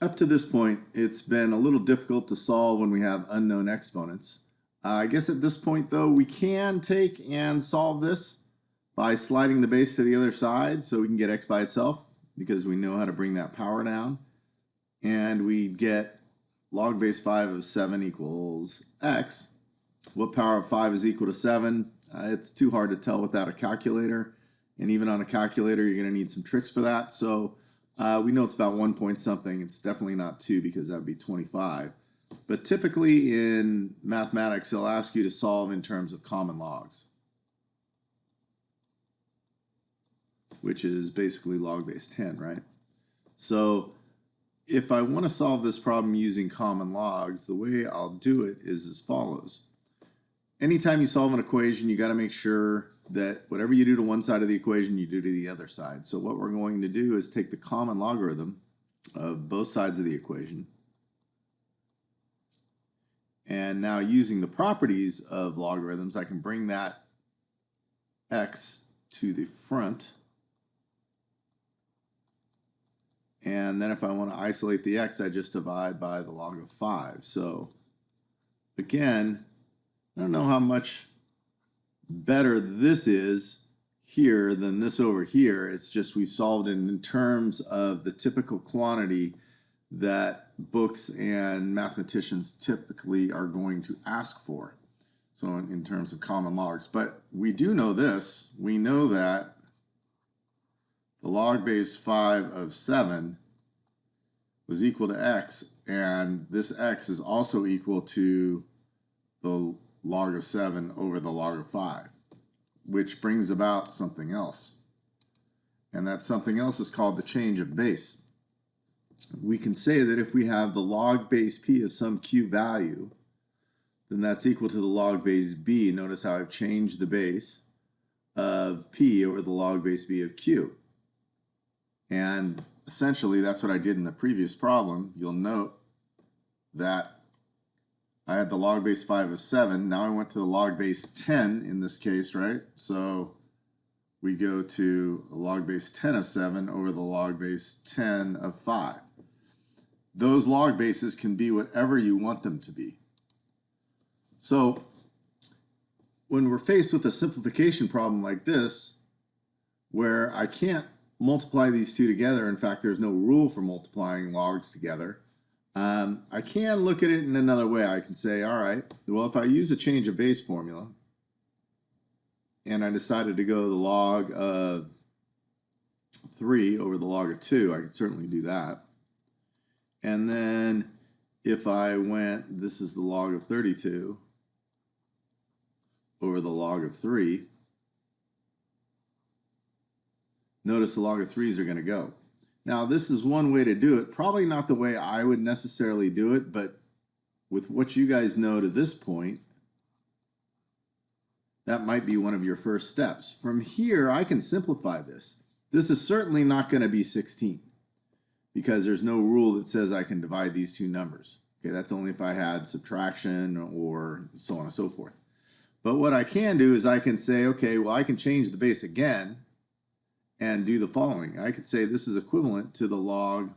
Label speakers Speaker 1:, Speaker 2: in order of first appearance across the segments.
Speaker 1: Up to this point, it's been a little difficult to solve when we have unknown exponents. I guess at this point, though, we can take and solve this by sliding the base to the other side so we can get x by itself because we know how to bring that power down. And we get log base 5 of 7 equals x. What power of 5 is equal to 7? It's too hard to tell without a calculator. And even on a calculator, you're going to need some tricks for that. So we know it's about 1 point something. It's definitely not 2 because that would be 25. But typically in mathematics, they'll ask you to solve in terms of common logs, which is basically log base 10, right? So if I want to solve this problem using common logs, the way I'll do it is as follows. Anytime you solve an equation, you got to make sure that whatever you do to one side of the equation, you do to the other side. So what we're going to do is take the common logarithm of both sides of the equation. And now using the properties of logarithms, I can bring that x to the front. And then if I want to isolate the x, I just divide by the log of 5. So again, I don't know how much better this is here than this over here. It's just we've solved it in terms of the typical quantity that books and mathematicians typically are going to ask for. So in terms of common logs. But we do know this. We know that the log base 5 of 7 was equal to x, and this x is also equal to the log of 7 over the log of 5, which brings about something else. And that something else is called the change of base. We can say that if we have the log base p of some q value, then that's equal to the log base b. Notice how I've changed the base of p over the log base b of q. And essentially that's what I did in the previous problem. You'll note that I had the log base 5 of 7. Now I went to the log base 10 in this case, right? So we go to the log base 10 of 7 over the log base 10 of 5. Those log bases can be whatever you want them to be. So when we're faced with a simplification problem like this, where I can't multiply these two together, in fact, there's no rule for multiplying logs together, I can look at it in another way. I can say, all right, well, if I use a change of base formula, and I decided to go the log of 3 over the log of 2, I could certainly do that. And then if I went, this is the log of 32 over the log of 3, notice the log of 3's are going to go. Now, this is one way to do it. Probably not the way I would necessarily do it, but with what you guys know to this point, that might be one of your first steps. From here, I can simplify this. This is certainly not going to be 16 because there's no rule that says I can divide these two numbers. Okay, that's only if I had subtraction or so on and so forth. But what I can do is I can say, okay, well, I can change the base again and do the following. I could say this is equivalent to the log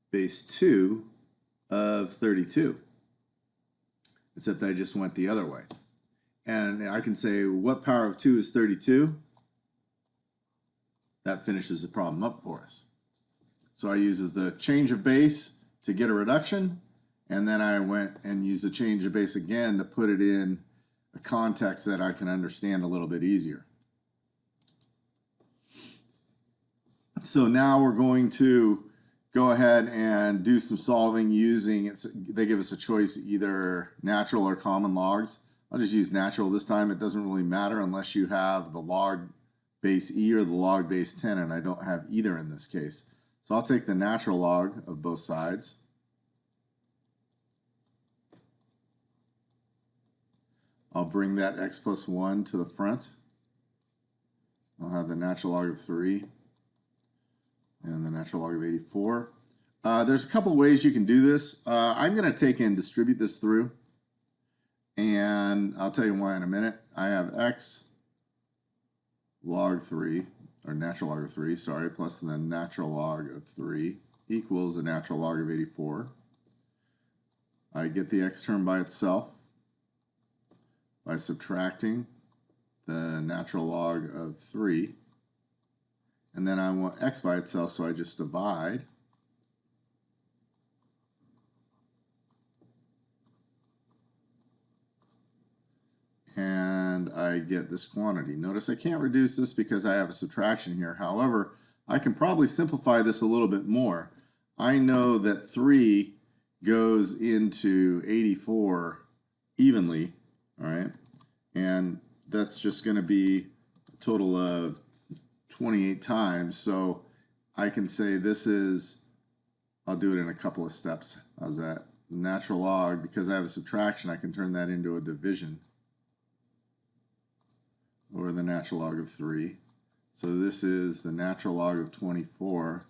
Speaker 1: base 2 of 32, except I just went the other way. And I can say, what power of 2 is 32? That finishes the problem up for us. So I used the change of base to get a reduction, and then I went and used the change of base again to put it in a context that I can understand a little bit easier. So now we're going to go ahead and do some solving using, they give us a choice, either natural or common logs. I'll just use natural this time. It doesn't really matter unless you have the log base e or the log base 10, and I don't have either in this case. So I'll take the natural log of both sides. I'll bring that x plus 1 to the front. I'll have the natural log of 3 and the natural log of 84. There's a couple ways you can do this. I'm going to take and distribute this through, and I'll tell you why in a minute. I have x log 3, or natural log of 3, sorry, plus the natural log of 3 equals the natural log of 84. I get the x term by itself by subtracting the natural log of 3. And then I want x by itself, so I just divide. And I get this quantity. Notice I can't reduce this because I have a subtraction here. However, I can probably simplify this a little bit more. I know that 3 goes into 84 evenly, all right? And that's just going to be a total of 28 times. So I can say this is, I'll do it in a couple of steps. How's that? Natural log, because I have a subtraction, I can turn that into a division over the natural log of 3. So this is the natural log of 24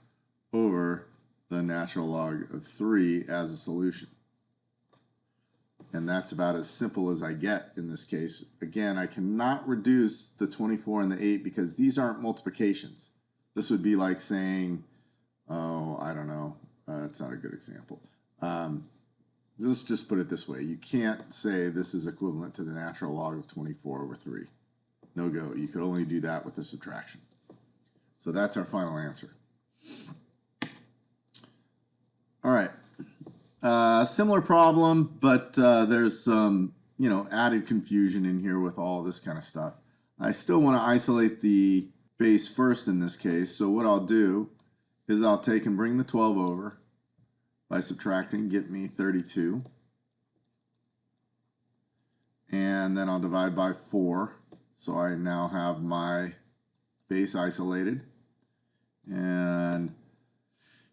Speaker 1: over the natural log of 3 as a solution. And that's about as simple as I get in this case. Again, I cannot reduce the 24 and the 8 because these aren't multiplications. This would be like saying, oh, I don't know, that's not a good example. Let's just put it this way. You can't say this is equivalent to the natural log of 24 over 3. No go. You could only do that with a subtraction. So that's our final answer. All right. Similar problem, but there's some, added confusion in here with all this kind of stuff. I still want to isolate the base first in this case. So what I'll do is I'll take and bring the 12 over by subtracting, get me 32. And then I'll divide by 4. So I now have my base isolated. And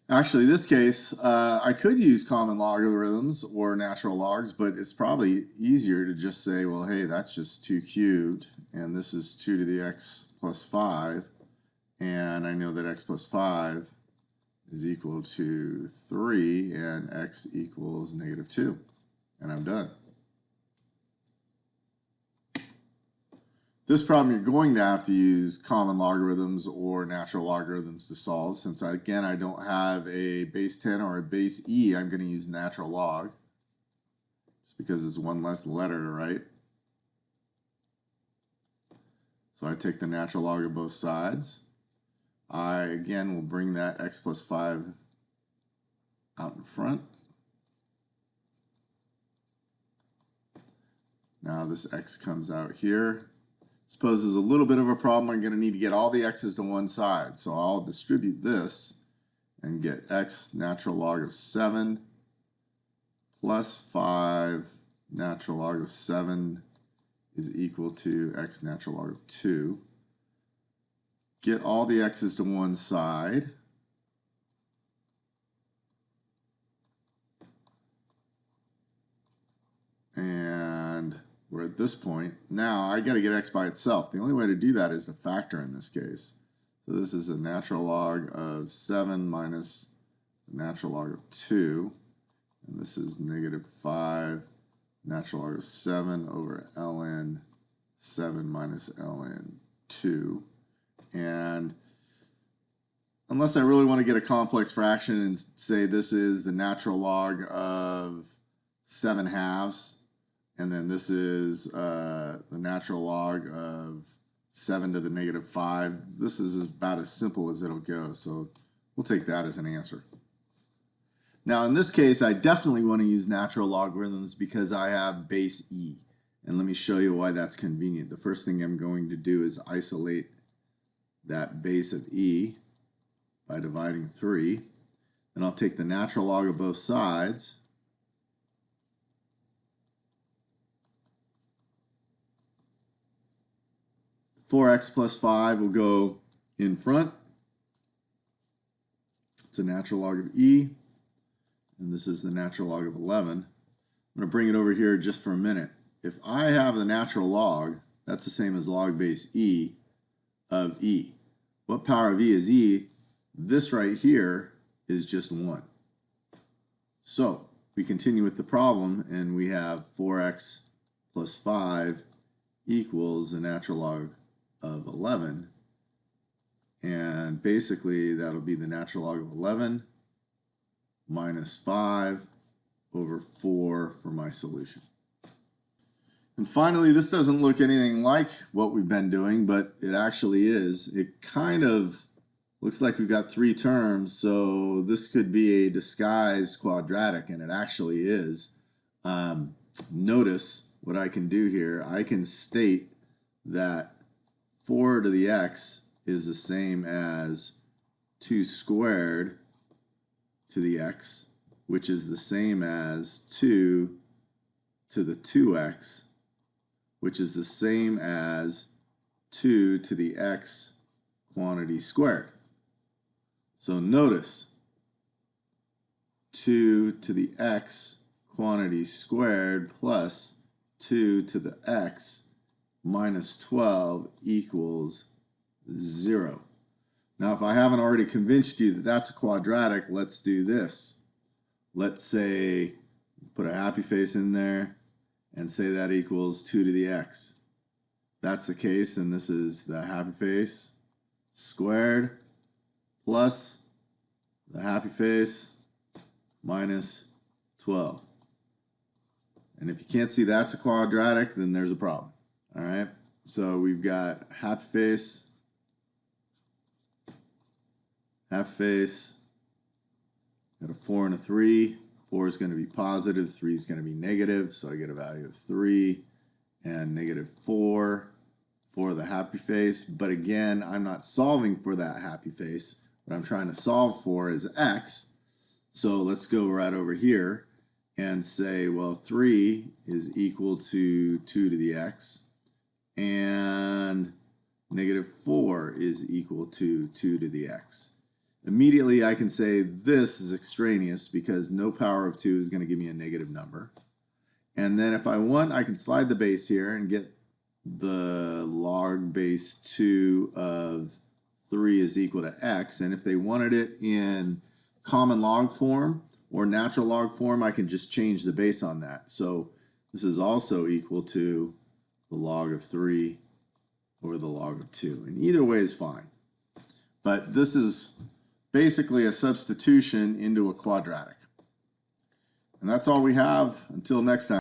Speaker 1: actually, this case, I could use common logarithms or natural logs, but it's probably easier to just say, well, hey, that's just 2 cubed, and this is 2 to the x plus 5, and I know that x plus 5 is equal to 3, and x equals negative 2, and I'm done. This problem, you're going to have to use common logarithms or natural logarithms to solve. Since, again, I don't have a base 10 or a base e, I'm going to use natural log, just because it's one less letter to write. So I take the natural log of both sides. I, again, will bring that x plus 5 out in front. Now this x comes out here. Suppose there's a little bit of a problem. I'm going to need to get all the x's to one side. So I'll distribute this and get x natural log of 7 plus 5 natural log of 7 is equal to x natural log of 2. Get all the x's to one side. And we're at this point. Now I got to get x by itself. The only way to do that is to factor in this case. So this is a natural log of 7 minus the natural log of 2. And this is negative 5 natural log of 7 over ln 7 minus ln 2. And unless I really want to get a complex fraction and say this is the natural log of 7 halves, and then this is the natural log of 7 to the negative 5. This is about as simple as it'll go, so we'll take that as an answer. Now in this case, I definitely want to use natural logarithms because I have base e. And let me show you why that's convenient. The first thing I'm going to do is isolate that base of e by dividing 3. Then I'll take the natural log of both sides. Four x plus 5 will go in front. It's a natural log of e. And this is the natural log of 11. I'm going to bring it over here just for a minute. If I have the natural log, that's the same as log base e of e. What power of e is e? This right here is just 1. So we continue with the problem, and we have 4x plus 5 equals the natural log of 11. And basically, that'll be the natural log of 11 minus 5 over 4 for my solution. And finally, this doesn't look anything like what we've been doing, but it actually is. It kind of looks like we've got 3 terms, so this could be a disguised quadratic, and it actually is. Notice what I can do here. I can state that 4 to the x is the same as 2 squared to the x, which is the same as 2 to the 2x, which is the same as 2 to the x quantity squared. So notice 2 to the x quantity squared plus 2 to the x minus 12 equals 0. Now, if I haven't already convinced you that that's a quadratic, let's do this. Let's say, put a happy face in there and say that equals 2 to the x. That's the case, and this is the happy face squared plus the happy face minus 12. And if you can't see that's a quadratic, then there's a problem. All right, so we've got happy face, got a 4 and a 3. 4 is going to be positive, 3 is going to be negative, so I get a value of 3 and negative 4 for the happy face. But again, I'm not solving for that happy face. What I'm trying to solve for is x. So let's go right over here and say, well, 3 is equal to 2 to the x, and negative 4 is equal to 2 to the x. Immediately I can say this is extraneous because no power of 2 is going to give me a negative number. And then if I want, I can slide the base here and get the log base 2 of 3 is equal to x. And if they wanted it in common log form or natural log form, I can just change the base on that. So this is also equal to the log of 3 over the log of 2. And either way is fine. But this is basically a substitution into a quadratic. And that's all we have until next time.